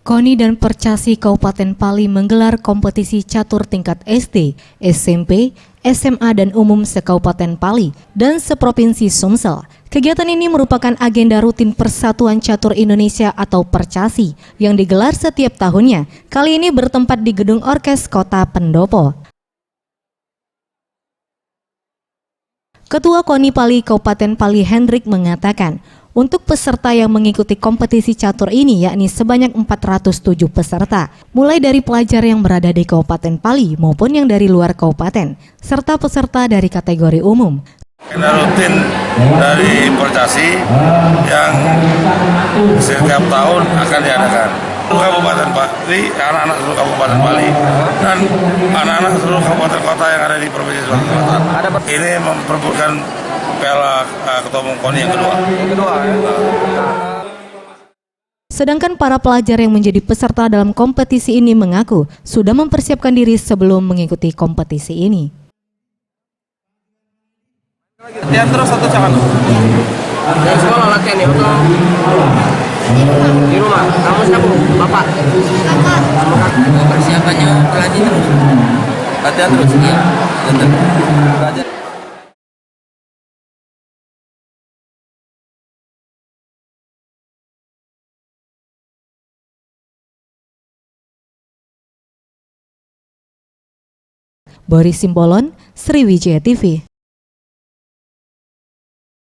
KONI dan Percasi Kabupaten Pali menggelar kompetisi catur tingkat SD, SMP, SMA dan umum se-Kabupaten Pali dan seprovinsi Sumsel. Kegiatan ini merupakan agenda rutin Persatuan Catur Indonesia atau Percasi yang digelar setiap tahunnya. Kali ini bertempat di Gedung Orkes Kota Pendopo. Ketua KONI Pali Kabupaten Pali Hendrik mengatakan, untuk peserta yang mengikuti kompetisi catur ini yakni sebanyak 407 peserta, mulai dari pelajar yang berada di Kabupaten Pali maupun yang dari luar kabupaten, serta peserta dari kategori umum. Agenda rutin dari Percasi yang setiap tahun akan diadakan. Kabupaten Pali, anak-anak seluruh Kabupaten Pali dan anak-anak seluruh kabupaten kota yang ada di Provinsi Sumatera Selatan. Ini memperebutkan Piala Ketua Umum KONI yang kedua. Sedangkan para pelajar yang menjadi peserta dalam kompetisi ini mengaku sudah mempersiapkan diri sebelum mengikuti kompetisi ini. Latihan terus atau jangan? Dari sekolah latihan ya atau di rumah? Kamu siapa? Bapak? Bapak. Persiapannya berlatih terus. Latihan terus? Iya. Belajar. Boris Simbolon, Sriwijaya TV.